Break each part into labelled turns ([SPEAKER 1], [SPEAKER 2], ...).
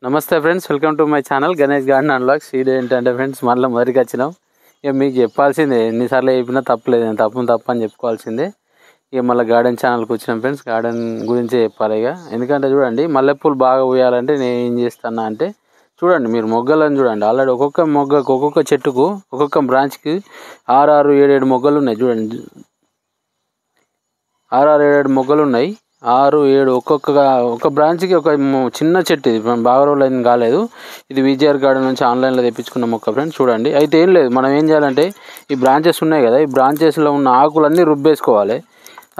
[SPEAKER 1] నమస్తే friends, welcome to my channel Ganesh garden and vlogs. ఇది ఏంటంటే ఫ్రెండ్స్, మళ్ళీ మొదటికి వచ్చినాం. ఇక మీకు చెప్పాల్సిందే, ఎన్నిసార్లు చెప్పినా తప్పలేదు, తప్పు అని చెప్పుకోవాల్సిందే. ఇక మళ్ళీ గార్డెన్ ఛానల్కి వచ్చినాం ఫ్రెండ్స్. గార్డెన్ గురించే చెప్పాలి ఇక. ఎందుకంటే చూడండి, మల్లెపూలు బాగా పూయాలంటే నేను ఏం చేస్తాను అంటే, చూడండి మీరు మొగ్గలను చూడండి. ఆల్రెడీ ఒక్కొక్క మొగ్గకు, ఒక్కొక్క చెట్టుకు, ఒక్కొక్క బ్రాంచ్కి 6, 7 మొగ్గలు ఉన్నాయి. చూడండి, 6, 7 మొగ్గలు ఉన్నాయి. 6, 7 ఒక్క బ్రాంచ్కి ఒక చిన్న చెట్టు. ఇది బాగా రోజులు అయింది, కాలేదు. ఇది విజయర్ గార్డెన్ నుంచి ఆన్లైన్లో తెప్పించుకున్న మొక్క ఫ్రెండ్స్. చూడండి, అయితే ఏం లేదు, మనం ఏం చేయాలంటే, ఈ బ్రాంచెస్ ఉన్నాయి కదా, ఈ బ్రాంచెస్లో ఉన్న ఆకులన్నీ రుబ్బేసుకోవాలి.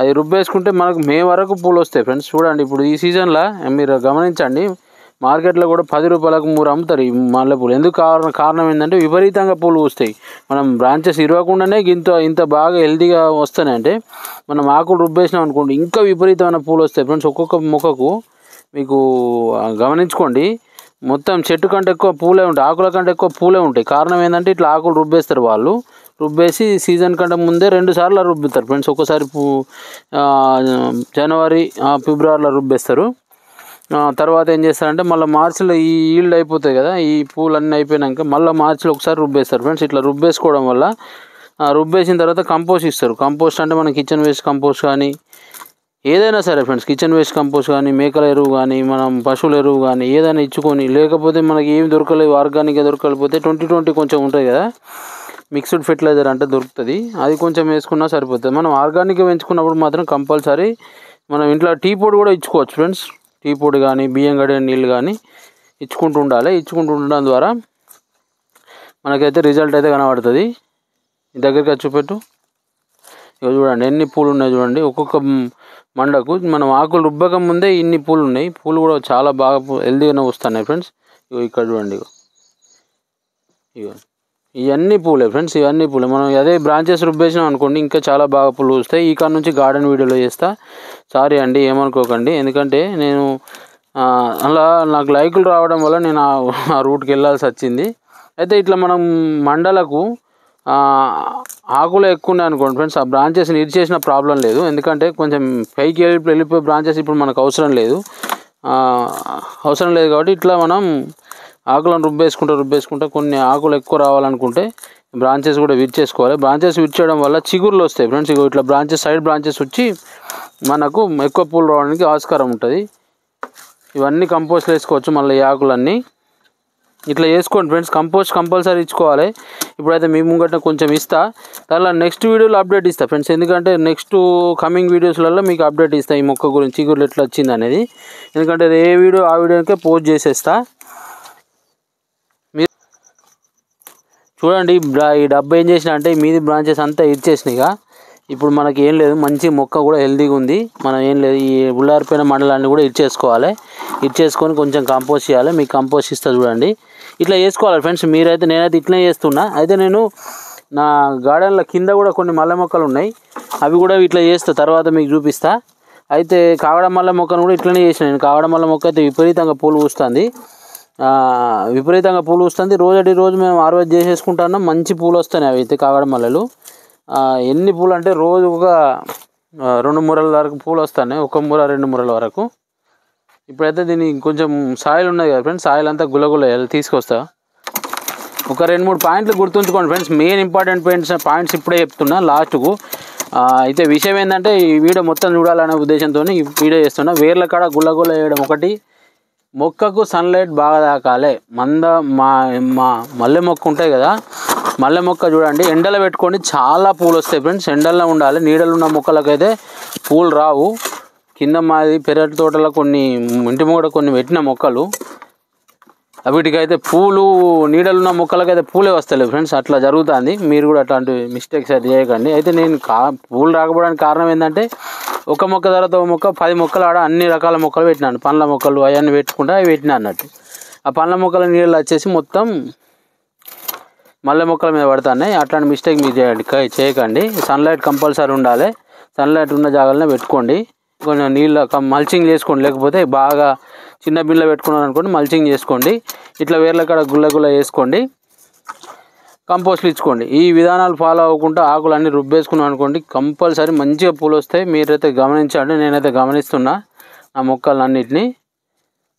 [SPEAKER 1] అది రుబ్బేసుకుంటే మనకు మే వరకు పూలు వస్తాయి ఫ్రెండ్స్. చూడండి, ఇప్పుడు ఈ సీజన్లో మీరు గమనించండి, మార్కెట్లో కూడా 10 రూపాయలకు 3 అమ్ముతారు ఈ మల్లెపూలు. ఎందుకు కారణం ఏంటంటే, విపరీతంగా పూలు వస్తాయి. మనం బ్రాంచెస్ ఇరవకుండానే ఇంత బాగా హెల్తీగా వస్తాయంటే, మనం ఆకులు రుబ్బేసినాం అనుకోండి, ఇంకా విపరీతమైన పూలు వస్తాయి ఫ్రెండ్స్. ఒక్కొక్క మొక్కకు మీకు గమనించుకోండి, మొత్తం చెట్టు కంటే ఎక్కువ పూలే ఉంటాయి, ఆకుల కంటే ఎక్కువ పూలే ఉంటాయి. కారణం ఏంటంటే, ఇట్లా ఆకులు రుబ్బేస్తారు వాళ్ళు. రుబ్బేసి సీజన్ కంటే ముందే 2 సార్లు రుబ్బుతారు ఫ్రెండ్స్. ఒకసారి జనవరి, ఫిబ్రవరిలో రుబ్బేస్తారు. తర్వాత ఏం చేస్తారంటే, మళ్ళీ మార్చిలో ఈ ఈల్డ్ అయిపోతాయి కదా, ఈ పూలు అన్నీ అయిపోయినాక మళ్ళీ మార్చిలో ఒకసారి రుబ్బేస్తారు ఫ్రెండ్స్. ఇట్లా రుబ్బేసుకోవడం వల్ల, రుబ్బేసిన తర్వాత కంపోస్ట్ ఇస్తారు. కంపోస్ట్ అంటే మన కిచెన్ వేస్ట్ కంపోస్ట్ కానీ ఏదైనా సరే ఫ్రెండ్స్, కిచెన్ వేస్ట్ కంపోస్ట్ కానీ, మేకల ఎరువు కానీ, మనం పశువుల ఎరువు కానీ ఏదైనా ఇచ్చుకొని, లేకపోతే మనకి ఏమి దొరకలేదు, ఆర్గానిక్గా దొరకకపోతే 20 కొంచెం ఉంటుంది కదా, మిక్స్డ్ ఫెర్టిలైజర్ అంటే దొరుకుతుంది, అది కొంచెం వేసుకున్నా సరిపోతుంది. మనం ఆర్గానిక్గా పెంచుకున్నప్పుడు మాత్రం కంపల్సరీ మనం ఇంట్లో టీ పొడి కూడా ఇచ్చుకోవచ్చు ఫ్రెండ్స్. టీ పొడి కానీ, బియ్యం కడిగిన నీళ్ళు కానీ ఇచ్చుకుంటూ ఉండాలి. ఇచ్చుకుంటూ ఉండడం ద్వారా మనకైతే రిజల్ట్ అయితే కనబడుతుంది. దగ్గరికి వచ్చి చూపెట్టు. ఇక చూడండి ఎన్ని పూలు ఉన్నాయి చూడండి. ఒక్కొక్క మండకు మనం ఆకులు రుబ్బక ముందే ఇన్ని పూలు ఉన్నాయి. పూలు కూడా చాలా బాగా హెల్తీగానే వస్తున్నాయి ఫ్రెండ్స్. ఇగో ఇక్కడ చూడండి, ఇగో ఇవన్నీ పూలే ఫ్రెండ్స్, ఇవన్నీ పూలే. మనం అదే బ్రాంచెస్ రుబ్బేసినాం అనుకోండి, ఇంకా చాలా బాగా పూలు వస్తాయి. ఈ కాడ నుంచి గార్డెన్ వీడియోలో చేస్తా. సారీ అండి, ఏమనుకోకండి. ఎందుకంటే నేను అలా నాకు లైకులు రావడం వల్ల నేను ఆ రూట్కి వెళ్ళాల్సి వచ్చింది. అయితే ఇట్లా మనం మండలకు ఆకులు ఎక్కువ ఉన్నాయి అనుకోండి ఫ్రెండ్స్, ఆ బ్రాంచెస్ని ఇరిచేసిన ప్రాబ్లం లేదు. ఎందుకంటే కొంచెం పైకి వెళ్ళిపోయే బ్రాంచెస్ ఇప్పుడు మనకు అవసరం లేదు కాబట్టి ఇట్లా మనం ఆకులను రుబ్బేసుకుంటే కొన్ని ఆకులు ఎక్కువ రావాలనుకుంటే బ్రాంచెస్ కూడా విరిచేసుకోవాలి. బ్రాంచెస్ విరిచేయడం వల్ల చిగుర్లు వస్తాయి ఫ్రెండ్స్. ఇట్లా సైడ్ బ్రాంచెస్ వచ్చి మనకు ఎక్కువ పూలు రావడానికి ఆస్కారం ఉంటుంది. ఇవన్నీ కంపోస్ట్ వేసుకోవచ్చు. మళ్ళీ ఈ ఆకులన్నీ ఇట్లా వేసుకోండి ఫ్రెండ్స్. కంపోస్ట్ కంపల్సరీ ఇచ్చుకోవాలి. ఇప్పుడైతే మీ ముంగట కొంచెం ఇస్తా, తర్వాత నెక్స్ట్ వీడియోలో అప్డేట్ ఇస్తా ఫ్రెండ్స్. ఎందుకంటే నెక్స్ట్ కమింగ్ వీడియోస్లలో మీకు అప్డేట్ ఇస్తా ఈ మొక్క గురించి, చిగుర్లు ఎట్లా వచ్చింది అనేది. ఎందుకంటే ఏ వీడియో ఆ వీడియోకే పోస్ట్ చేసేస్తా. మీరు చూడండి, ఈ డబ్బా ఏం చేసిన అంటే మీది బ్రాంచెస్ అంతా ఇచ్చేసినాయిగా. ఇప్పుడు మనకి ఏం లేదు, మంచి మొక్క కూడా హెల్తీగా ఉంది. మనం ఏం లేదు, ఈ ఉల్లారిపోయిన మండలాన్ని కూడా ఇచ్చేసుకొని కొంచెం కంపోస్ట్ చేయాలి. మీకు కంపోస్ట్ ఇస్తా చూడండి. ఇట్లా చేసుకోవాలి ఫ్రెండ్స్. నేనైతే ఇట్లనే చేస్తున్నా. అయితే నేను నా గార్డెన్లో కింద కూడా కొన్ని మల్లె మొక్కలు ఉన్నాయి, అవి కూడా ఇట్లా చేస్తా, తర్వాత మీకు చూపిస్తా. అయితే కాగడ మల్లె మొక్కను కూడా ఇట్లనే చేసిన నేను. కాగడ మల్లె మొక్క అయితే విపరీతంగా పూలు పూస్తుంది. రోజు మేము హార్వెస్ట్ చేసేసుకుంటున్నాం. మంచి పూలు వస్తాయి అవి అయితే కాగడ మల్లెలు. ఎన్ని పూలు అంటే రోజు ఒక 2 మూరల వరకు పూలు వస్తాయి, 1 మూర 2 మూరల వరకు. ఇప్పుడైతే దీనికి కొంచెం సాయిల్ ఉన్నది కదా ఫ్రెండ్స్, సాయిల్ అంతా గుల్లగుల్ల తీసుకొస్తా. ఒక 2-3 పాయింట్లు గుర్తుంచుకోండి ఫ్రెండ్స్. మెయిన్ ఇంపార్టెంట్ పాయింట్స్ ఇప్పుడే చెప్తున్నా లాస్ట్కు. అయితే విషయం ఏంటంటే, ఈ వీడియో మొత్తం చూడాలనే ఉద్దేశంతో ఈ వీడియో చేస్తున్నా. వేర్ల కాడ గుల్లగుల్ల వేయడం ఒకటి, మొక్కకు సన్లైట్ బాగా తాకాలి. మా మల్లె మొక్క ఉంటాయి కదా, మల్లె మొక్క చూడండి ఎండలో పెట్టుకొని చాలా పూలు వస్తాయి ఫ్రెండ్స్. ఎండల్లో ఉండాలి. నీడలు ఉన్న మొక్కలకైతే పూలు రావు. కింద మాది పెరటి తోటలో ఇంటి ముంగట కొన్ని పెట్టిన మొక్కలు, వీటికైతే పూలు, నీడలున్న మొక్కలకైతే పూలే వస్తాయి ఫ్రెండ్స్. అట్లా జరుగుతుంది. మీరు కూడా అట్లాంటి మిస్టేక్స్ అయితే చేయకండి. అయితే నేను పూలు రాకపోవడానికి కారణం ఏంటంటే, ఒక మొక్క తర్వాత ఒక మొక్క 10 మొక్కలు ఆడ అన్ని రకాల మొక్కలు పెట్టినాను. పండ్ల మొక్కలు అవన్నీ పెట్టుకుంటే అవి పెట్టినా అన్నట్టు. ఆ పండ్ల మొక్కల నీళ్ళు వచ్చేసి మొత్తం మల్లె మొక్కల మీద పడుతున్నాయి. అట్లాంటి మిస్టేక్ మీరు చేయకండి. సన్లైట్ కంపల్సరీ ఉండాలి. సన్లైట్ ఉన్న జాగాలనే పెట్టుకోండి. కొంచెం నీళ్ళ మల్చింగ్ చేసుకోండి. లేకపోతే బాగా చిన్న బిల్ల పెట్టుకున్నారు అనుకోండి, మల్చింగ్ చేసుకోండి. ఇట్లా వేర్ల కాడ గుల్ల వేసుకోండి, కంపోస్ట్లు ఇచ్చుకోండి. ఈ విధానాలు ఫాలో అవ్వకుండా ఆకులు అన్నీ రుబ్బేసుకున్నాం అనుకోండి, కంపల్సరీ మంచిగా పూలు వస్తాయి. మీరైతే గమనించండి, నేనైతే గమనిస్తున్నా ఆ మొక్కలన్నిటినీ.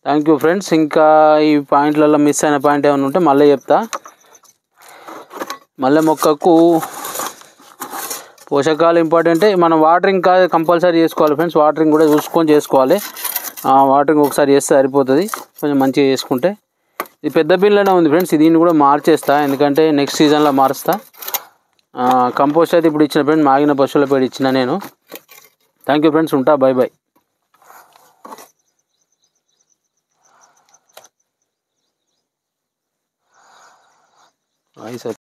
[SPEAKER 1] Thank you friends. ఇంకా ఈ పాయింట్లలో మిస్ అయిన పాయింట్ ఏమైనా ఉంటే మళ్ళీ చెప్తా. మల్లె మొక్కకు పోషకాలు ఇంపార్టెంటే, మనం వాటరింగ్ కంపల్సరీ చేసుకోవాలి ఫ్రెండ్స్. వాటరింగ్ కూడా చూసుకొని చేసుకోవాలి. వాటరింగ్ ఒకసారి చేస్తే సరిపోతుంది, కొంచెం మంచిగా చేసుకుంటే. ఇది పెద్ద బిన్లోనే ఉంది ఫ్రెండ్స్, దీన్ని కూడా మార్చేస్తా, ఎందుకంటే నెక్స్ట్ సీజన్లో మారుస్తా. కంపోస్ట్ అయితే ఇప్పుడు ఇచ్చిన ఫ్రెండ్, మాగిన పశువుల పేడ ఇచ్చిన నేను. థ్యాంక్ యూ ఫ్రెండ్స్, ఉంటా, బై బై.